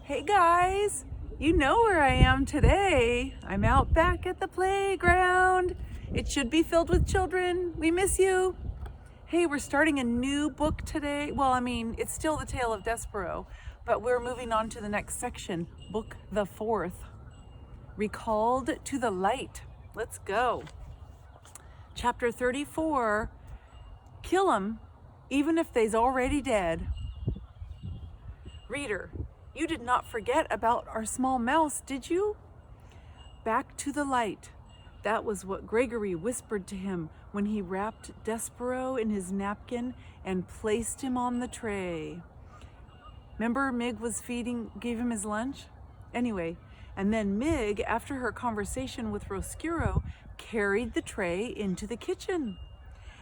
Hey guys, you know where I am today. I'm out back at the playground. It should be filled with children. We miss you. Hey, we're starting a new book today. Well, it's still the tale of Despereaux, but we're moving on to the next section, book the 4th. Recalled to the Light. Let's go. Chapter 34, Kill 'em, even if they's already dead. Reader, you did not forget about our small mouse, did you? Back to the light. That was what Gregory whispered to him when he wrapped Despereaux in his napkin and placed him on the tray. Remember Mig gave him his lunch? Anyway, and then Mig, after her conversation with Roscuro, carried the tray into the kitchen.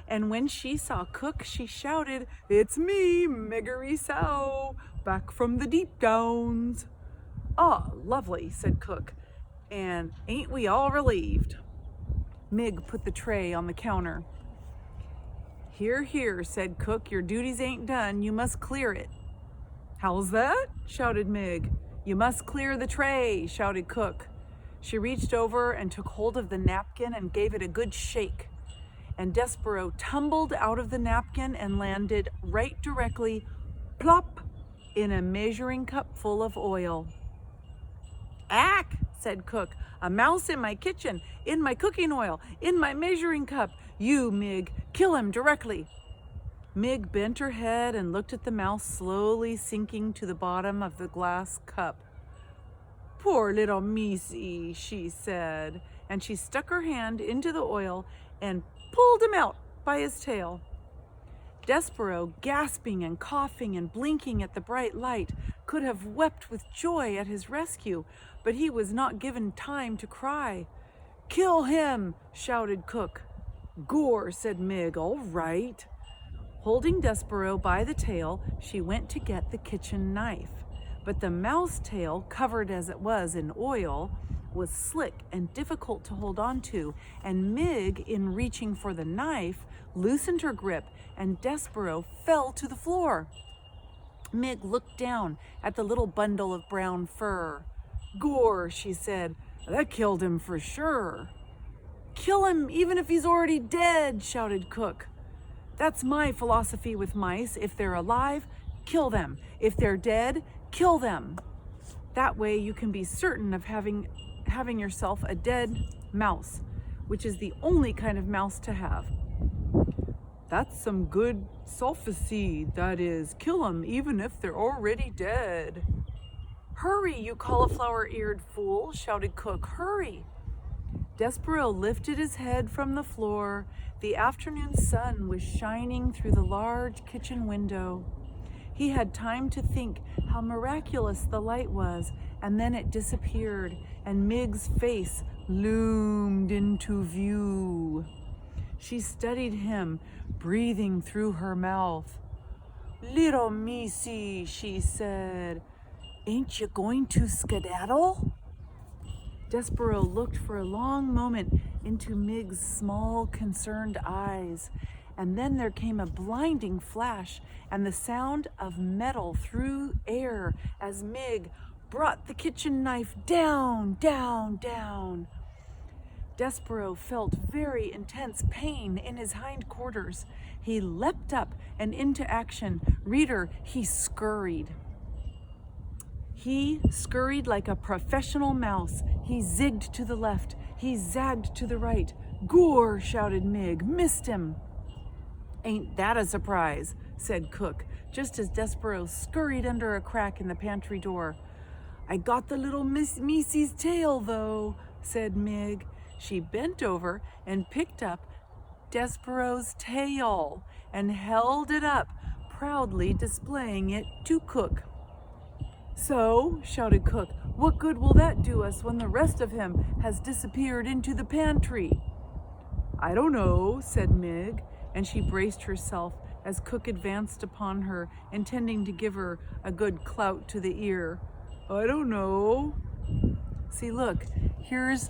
And when she saw Cook, she shouted, "It's me, Miggery Sow, back from the deep downs." "Ah, lovely," said Cook, "and ain't we all relieved?" Mig put the tray on the counter. "Here, here," said Cook, "your duties ain't done. You must clear it." "How's that?" shouted Mig. "You must clear the tray," shouted Cook. She reached over and took hold of the napkin and gave it a good shake. And Despereaux tumbled out of the napkin and landed right directly, plop, in a measuring cup full of oil. "Ack," said Cook, "a mouse in my kitchen, in my cooking oil, in my measuring cup. You, Mig, kill him directly." Mig bent her head and looked at the mouse slowly sinking to the bottom of the glass cup. "Poor little Missy," she said, and she stuck her hand into the oil and pulled him out by his tail. Despereaux, gasping and coughing and blinking at the bright light, could have wept with joy at his rescue, but he was not given time to cry. "Kill him," shouted Cook. "Gore," said Mig. "All right." Holding Despereaux by the tail, she went to get the kitchen knife. But the mouse tail, covered as it was in oil, was slick and difficult to hold on to, and Mig, in reaching for the knife, loosened her grip, and Despereaux fell to the floor. Mig looked down at the little bundle of brown fur. "Gore," she said. "That killed him for sure." "Kill him even if he's already dead," shouted Cook. "That's my philosophy with mice. If they're alive, kill them. If they're dead, kill them. That way you can be certain of having yourself a dead mouse, which is the only kind of mouse to have." "That's some good sophisty, that is. Kill 'em even if they're already dead." "Hurry, you cauliflower-eared fool," shouted Cook. "Hurry." Despereaux lifted his head from the floor. The afternoon sun was shining through the large kitchen window. He had time to think how miraculous the light was, and then it disappeared, and Mig's face loomed into view. She studied him, breathing through her mouth. "Little Missy," she said, "ain't you going to skedaddle?" Despereaux looked for a long moment into Mig's small, concerned eyes, and then there came a blinding flash and the sound of metal through air as Mig brought the kitchen knife down, down, down. Despereaux felt very intense pain in his hindquarters. He leapt up and into action. Reader, he scurried. He scurried like a professional mouse. He zigged to the left. He zagged to the right. "Gore," shouted Mig. "Missed him." "Ain't that a surprise," said Cook, just as Despereaux scurried under a crack in the pantry door. "I got the little Missy's tail, though," said Mig. She bent over and picked up Despereaux's tail and held it up, proudly displaying it to Cook. "So," shouted Cook, "what good will that do us when the rest of him has disappeared into the pantry?" "I don't know," said Mig, and she braced herself as Cook advanced upon her, intending to give her a good clout to the ear. "I don't know." "See, look, here's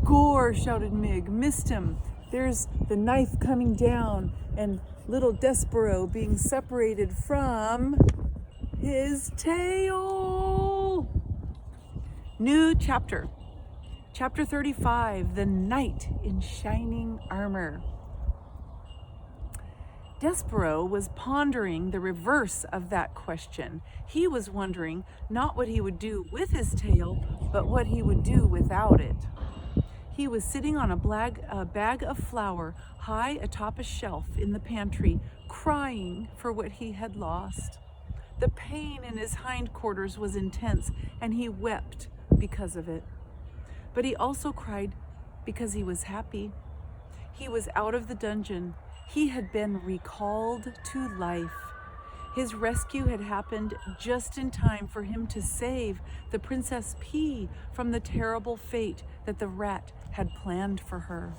Gore," shouted Mig. "Missed him. There's the knife coming down, and little Despereaux being separated from his tail." New chapter. Chapter 35, The Knight in Shining Armor. Despereaux was pondering the reverse of that question. He was wondering not what he would do with his tail, but what he would do without it. He was sitting on a bag of flour high atop a shelf in the pantry, crying for what he had lost. The pain in his hindquarters was intense, and he wept because of it. But he also cried because he was happy. He was out of the dungeon. He had been recalled to life. His rescue had happened just in time for him to save the Princess P from the terrible fate that the rat had planned for her.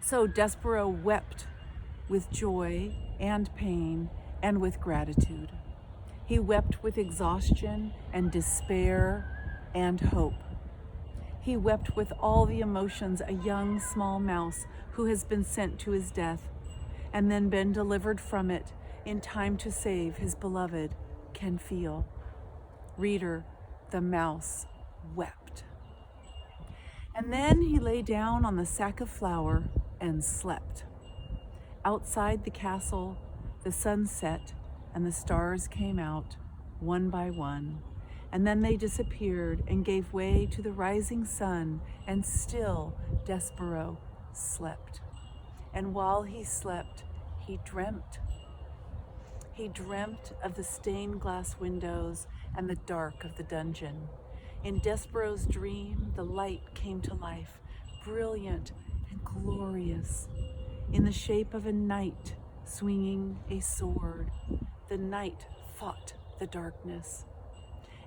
So Despereaux wept with joy and pain and with gratitude. He wept with exhaustion and despair and hope. He wept with all the emotions a young small mouse who has been sent to his death and then been delivered from it in time to save his beloved can feel. Reader, the mouse wept. And then he lay down on the sack of flour and slept. Outside the castle, the sun set and the stars came out one by one. And then they disappeared and gave way to the rising sun, and still Despereaux slept. And while he slept, he dreamt. He dreamt of the stained glass windows and the dark of the dungeon. In Despereaux's dream, the light came to life, brilliant and glorious, in the shape of a knight swinging a sword. The knight fought the darkness.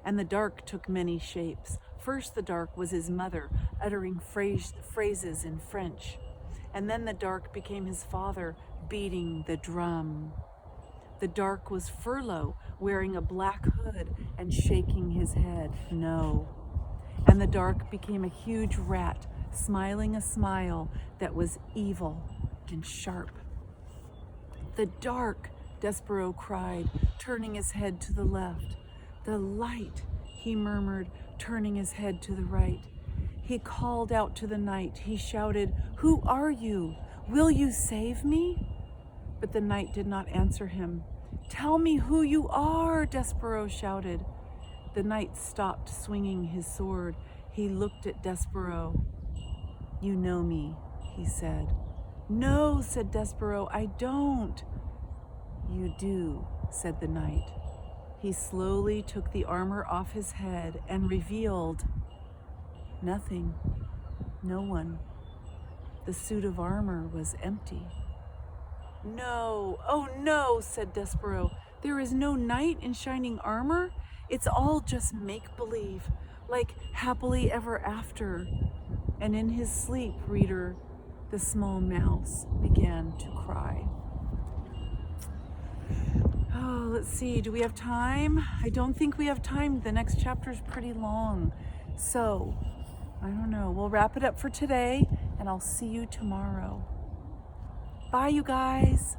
And the dark took many shapes. First, the dark was his mother, uttering phrases in French. And then the dark became his father, beating the drum. The dark was Furlough, wearing a black hood and shaking his head, no. And the dark became a huge rat, smiling a smile that was evil and sharp. The dark, Despereaux cried, turning his head to the left. The light, he murmured, turning his head to the right. He called out to the night. He shouted, "Who are you? Will you save me?" But the night did not answer him. "Tell me who you are," Despereaux shouted. The night stopped swinging his sword. He looked at Despereaux. "You know me," he said. "No," said Despereaux, "I don't." "You do," said the night. He slowly took the armor off his head and revealed nothing, no one. The suit of armor was empty. "No, oh no," said Despereaux. "There is no knight in shining armor? It's all just make-believe, like happily ever after." And in his sleep, reader, the small mouse began to cry. Oh, let's see, do we have time? I don't think we have time. The next chapter is pretty long. So, I don't know. We'll wrap it up for today, and I'll see you tomorrow. Bye, you guys.